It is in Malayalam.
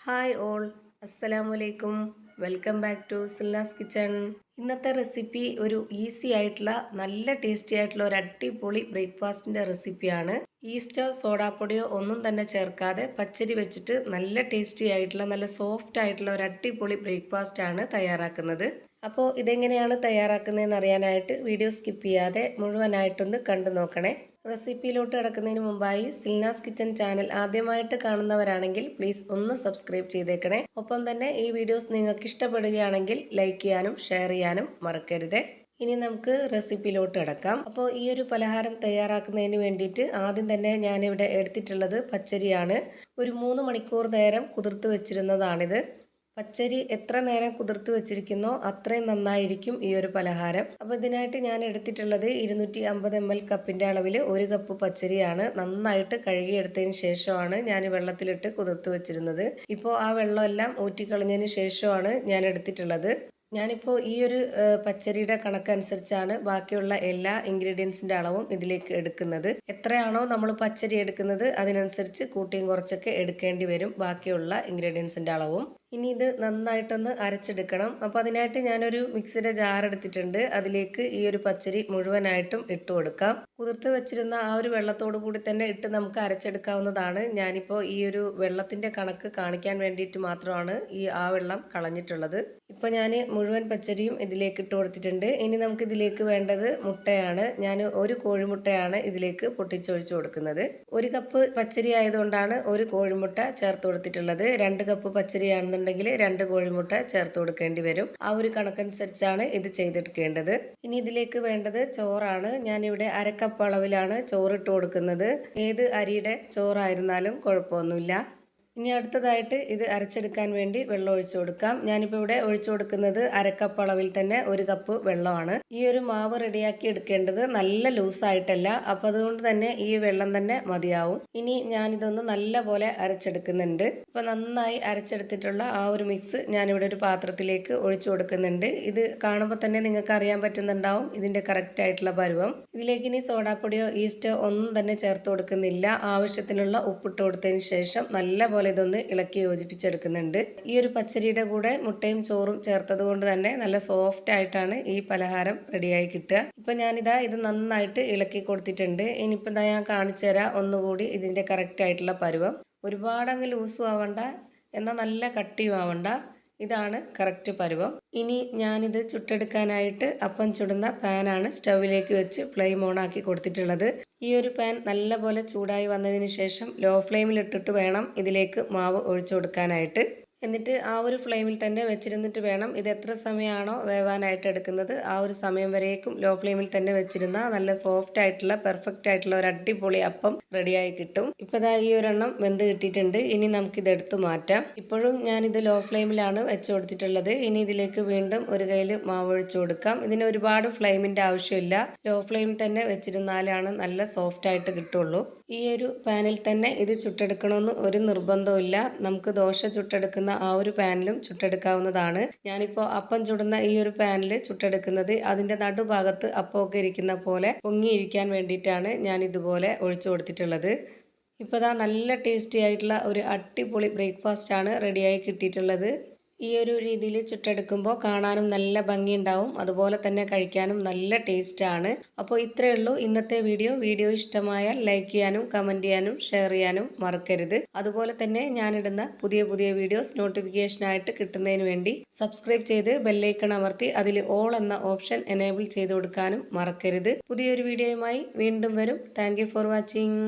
ഹായ് ഓൾ, അസ്സലാമലൈക്കും. Welcome back to Silna's kitchen. ഇന്നത്തെ റെസിപ്പി ഒരു ഈസി ആയിട്ടുള്ള നല്ല ടേസ്റ്റി ആയിട്ടുള്ള ഒരു അടിപൊളി ബ്രേക്ക്ഫാസ്റ്റിൻ്റെ റെസിപ്പിയാണ്. ഈസ്റ്റോ സോഡാപ്പൊടിയോ ഒന്നും തന്നെ ചേർക്കാതെ പച്ചരി വെച്ചിട്ട് നല്ല ടേസ്റ്റി ആയിട്ടുള്ള നല്ല സോഫ്റ്റ് ആയിട്ടുള്ള ഒരു അടിപൊളി ബ്രേക്ക്ഫാസ്റ്റ് ആണ് തയ്യാറാക്കുന്നത്. അപ്പോൾ ഇതെങ്ങനെയാണ് തയ്യാറാക്കുന്നതെന്ന് അറിയാനായിട്ട് വീഡിയോ സ്കിപ്പ് ചെയ്യാതെ മുഴുവനായിട്ടൊന്ന് കണ്ടു നോക്കണേ. റെസിപ്പിയിലോട്ട് കിടക്കുന്നതിന് മുമ്പായി സിൽനാസ് കിച്ചൺ ചാനൽ ആദ്യമായിട്ട് കാണുന്നവരാണെങ്കിൽ പ്ലീസ് ഒന്ന് സബ്സ്ക്രൈബ് ചെയ്തേക്കണേ. ഒപ്പം തന്നെ ഈ വീഡിയോസ് നിങ്ങൾക്ക് ഇഷ്ടപ്പെടുകയാണെങ്കിൽ ലൈക്ക് ചെയ്യാനും ഷെയർ ചെയ്യാനും മറക്കരുത്. ഇനി നമുക്ക് റെസിപ്പിയിലോട്ട് കിടക്കാം. അപ്പോൾ ഈ ഒരു പലഹാരം തയ്യാറാക്കുന്നതിന് വേണ്ടിയിട്ട് ആദ്യം തന്നെ ഞാനിവിടെ എടുത്തിട്ടുള്ളത് പച്ചരിയാണ്. ഒരു 3 മണിക്കൂർ നേരം കുതിർത്ത് വെച്ചിരുന്നതാണിത്. പച്ചരി എത്ര നേരം കുതിർത്ത് വെച്ചിരിക്കുന്നോ അത്രയും നന്നായിരിക്കും ഈ ഒരു പലഹാരം. അപ്പോൾ ഇതിനായിട്ട് ഞാൻ എടുത്തിട്ടുള്ളത് 250 ml കപ്പിൻ്റെ അളവിൽ 1 കപ്പ് പച്ചരിയാണ്. നന്നായിട്ട് കഴുകിയെടുത്തതിന് ശേഷമാണ് ഞാൻ വെള്ളത്തിലിട്ട് കുതിർത്ത് വെച്ചിരുന്നത്. ഇപ്പോൾ ആ വെള്ളമെല്ലാം ഊറ്റിക്കളഞ്ഞതിന് ശേഷമാണ് ഞാൻ എടുത്തിട്ടുള്ളത്. ഞാനിപ്പോൾ ഈ ഒരു പച്ചരിയുടെ കണക്കനുസരിച്ചാണ് ബാക്കിയുള്ള എല്ലാ ഇൻഗ്രീഡിയൻസിൻ്റെ അളവും ഇതിലേക്ക് എടുക്കുന്നത്. എത്രയാണോ നമ്മൾ പച്ചരി എടുക്കുന്നത് അതിനനുസരിച്ച് കൂട്ടിയും കുറച്ചൊക്കെ എടുക്കേണ്ടി വരും ബാക്കിയുള്ള ഇൻഗ്രീഡിയൻസിൻ്റെ അളവും. ഇനി ഇത് നന്നായിട്ടൊന്ന് അരച്ചെടുക്കണം. അപ്പോൾ അതിനായിട്ട് ഞാനൊരു മിക്സിയുടെ ജാർ എടുത്തിട്ടുണ്ട്. അതിലേക്ക് ഈ ഒരു പച്ചരി മുഴുവനായിട്ടും ഇട്ട് കൊടുക്കാം. കുതിർത്ത് വെച്ചിരുന്ന ആ ഒരു വെള്ളത്തോടു കൂടി തന്നെ ഇട്ട് നമുക്ക് അരച്ചെടുക്കാവുന്നതാണ്. ഞാനിപ്പോൾ ഈ ഒരു വെള്ളത്തിൻ്റെ കണക്ക് കാണിക്കാൻ വേണ്ടിയിട്ട് മാത്രമാണ് ആ വെള്ളം കളഞ്ഞിട്ടുള്ളത്. ഇപ്പോൾ ഞാൻ മുഴുവൻ പച്ചരിയും ഇതിലേക്ക് ഇട്ട് കൊടുത്തിട്ടുണ്ട്. ഇനി നമുക്ക് ഇതിലേക്ക് വേണ്ടത് മുട്ടയാണ്. ഞാൻ ഒരു കോഴിമുട്ടയാണ് ഇതിലേക്ക് പൊട്ടിച്ചൊഴിച്ച് കൊടുക്കുന്നത്. 1 കപ്പ് പച്ചരി ആയതുകൊണ്ടാണ് 1 കോഴിമുട്ട ചേർത്ത് കൊടുത്തിട്ടുള്ളത്. 2 കപ്പ് പച്ചരിയാണെന്നുണ്ടെങ്കിൽ 2 കോഴിമുട്ട ചേർത്ത് കൊടുക്കേണ്ടി വരും. ആ ഒരു കണക്കനുസരിച്ചാണ് ഇത് ചെയ്തെടുക്കേണ്ടത്. ഇനി ഇതിലേക്ക് വേണ്ടത് ചോറാണ്. ഞാനിവിടെ 1/2 കപ്പ് അളവിലാണ് ചോറിട്ട് കൊടുക്കുന്നത്. ഏത് അരിയുടെ ചോറായിരുന്നാലും കുഴപ്പമൊന്നുമില്ല. ഇനി അടുത്തതായിട്ട് ഇത് അരച്ചെടുക്കാൻ വേണ്ടി വെള്ളം ഒഴിച്ചു കൊടുക്കാം. ഞാനിപ്പോൾ ഇവിടെ ഒഴിച്ചു കൊടുക്കുന്നത് 1/2 കപ്പ് അളവിൽ തന്നെ 1 കപ്പ് വെള്ളമാണ്. ഈ ഒരു മാവ് റെഡിയാക്കി എടുക്കേണ്ടത് നല്ല ലൂസായിട്ടല്ല. അപ്പം അതുകൊണ്ട് തന്നെ ഈ വെള്ളം തന്നെ മതിയാവും. ഇനി ഞാനിതൊന്ന് നല്ല പോലെ അരച്ചെടുക്കുന്നുണ്ട്. അപ്പം നന്നായി അരച്ചെടുത്തിട്ടുള്ള ആ ഒരു മിക്സ് ഞാനിവിടെ ഒരു പാത്രത്തിലേക്ക് ഒഴിച്ചു കൊടുക്കുന്നുണ്ട്. ഇത് കാണുമ്പോൾ തന്നെ നിങ്ങൾക്ക് അറിയാൻ പറ്റുന്നുണ്ടാവും ഇതിൻ്റെ കറക്റ്റ് ആയിട്ടുള്ള പരുവം. ഇതിലേക്ക് ഇനി സോഡാപ്പൊടിയോ ഈസ്റ്റോ ഒന്നും തന്നെ ചേർത്ത് കൊടുക്കുന്നില്ല. ആവശ്യത്തിനുള്ള ഉപ്പിട്ട് കൊടുത്തതിന് ശേഷം നല്ല പോലെ ഇതൊന്ന് ഇളക്കി യോജിപ്പിച്ചെടുക്കുന്നുണ്ട്. ഈ ഒരു പച്ചരിയുടെ കൂടെ മുട്ടയും ചോറും ചേർത്തത് കൊണ്ട് തന്നെ നല്ല സോഫ്റ്റ് ആയിട്ടാണ് ഈ പലഹാരം റെഡിയായി കിട്ടുക. ഇപ്പം ഞാനിതാ ഇത് നന്നായിട്ട് ഇളക്കി കൊടുത്തിട്ടുണ്ട്. ഇനിയിപ്പോൾ ഞാൻ കാണിച്ചു തരാം ഒന്നുകൂടി ഇതിൻ്റെ കറക്റ്റ് ആയിട്ടുള്ള പരുവം. ഒരുപാടങ്ങ് ലൂസും ആവണ്ട, എന്നാൽ നല്ല കട്ടിയും ആവണ്ട. ഇതാണ് കറക്റ്റ് പരുവം. ഇനി ഞാനിത് ചുട്ടെടുക്കാനായിട്ട് അപ്പം ചുടുന്ന പാനാണ് സ്റ്റൗവിലേക്ക് വെച്ച് ഫ്ലെയിം ഓൺ ആക്കി കൊടുത്തിട്ടുള്ളത്. ഈ ഒരു പാൻ നല്ലപോലെ ചൂടായി വന്നതിന് ശേഷം ലോ ഫ്ലെയിമിൽ ഇട്ടിട്ട് വേണം ഇതിലേക്ക് മാവ് ഒഴിച്ചു കൊടുക്കാനായിട്ട്. എന്നിട്ട് ആ ഒരു ഫ്ലെയിമിൽ തന്നെ വെച്ചിരുന്നിട്ട് വേണം ഇത് എത്ര സമയമാണോ വേവാനായിട്ട് എടുക്കുന്നത് ആ ഒരു സമയം വരേക്കും ലോ ഫ്ലെയിമിൽ തന്നെ വെച്ചിരുന്ന നല്ല സോഫ്റ്റ് ആയിട്ടുള്ള പെർഫെക്റ്റ് ആയിട്ടുള്ള ഒരു അടിപൊളി അപ്പം റെഡിയായി കിട്ടും. ഇപ്പോൾ ഇതാ ഈ ഒരെണ്ണം വെന്ത് കിട്ടിയിട്ടുണ്ട്. ഇനി നമുക്കിത് എടുത്ത് മാറ്റാം. ഇപ്പോഴും ഞാനിത് ലോ ഫ്ലെയിമിലാണ് വെച്ച് കൊടുത്തിട്ടുള്ളത്. ഇനി ഇതിലേക്ക് വീണ്ടും ഒരു കയ്യിൽ മാവ് ഒഴിച്ചു കൊടുക്കാം. ഇതിന് ഒരുപാട് ഫ്ലെയിമിൻ്റെ ആവശ്യമില്ല. ലോ ഫ്ലെയിമിൽ തന്നെ വെച്ചിരുന്നാലാണ് നല്ല സോഫ്റ്റ് ആയിട്ട് കിട്ടുള്ളൂ. ഈ ഒരു പാനിൽ തന്നെ ഇത് ചുട്ടെടുക്കണമെന്ന് ഒരു നിർബന്ധമില്ല. നമുക്ക് ദോശ ചുട്ടെടുക്കുന്ന ആ ഒരു പാനിലും ചുട്ടെടുക്കാവുന്നതാണ്. ഞാനിപ്പോൾ അപ്പം ചുടുന്ന ഈ ഒരു പാനിൽ ചുട്ടെടുക്കുന്നത് അതിൻ്റെ നടുഭാഗത്ത് അപ്പമൊക്കെ ഇരിക്കുന്ന പോലെ പൊങ്ങിയിരിക്കാൻ വേണ്ടിയിട്ടാണ് ഞാൻ ഇതുപോലെ ഒഴിച്ചു കൊടുത്തിട്ടുള്ളത്. ഇപ്പോൾ ദാ നല്ല ടേസ്റ്റി ആയിട്ടുള്ള ഒരു അടിപൊളി ബ്രേക്ക്ഫാസ്റ്റ് ആണ് റെഡിയായി കിട്ടിയിട്ടുള്ളത്. ഈ ഒരു രീതിയിൽ ചുട്ടെടുക്കുമ്പോൾ കാണാനും നല്ല ഭംഗിയുണ്ടാവും, അതുപോലെ തന്നെ കഴിക്കാനും നല്ല ടേസ്റ്റാണ്. അപ്പോൾ ഇത്രയേ ഉള്ളൂ ഇന്നത്തെ വീഡിയോ ഇഷ്ടമായാൽ ലൈക്ക് ചെയ്യാനും കമൻറ്റ് ചെയ്യാനും ഷെയർ ചെയ്യാനും മറക്കരുത്. അതുപോലെ തന്നെ ഞാനിടുന്ന പുതിയ വീഡിയോസ് നോട്ടിഫിക്കേഷനായിട്ട് കിട്ടുന്നതിന് വേണ്ടി സബ്സ്ക്രൈബ് ചെയ്ത് ബെല്ലൈക്കൺ അമർത്തി അതിൽ ഓൾ എന്ന ഓപ്ഷൻ എനേബിൾ ചെയ്ത് കൊടുക്കാനും മറക്കരുത്. പുതിയൊരു വീഡിയോയുമായി വീണ്ടും വരും. Thank you for watching.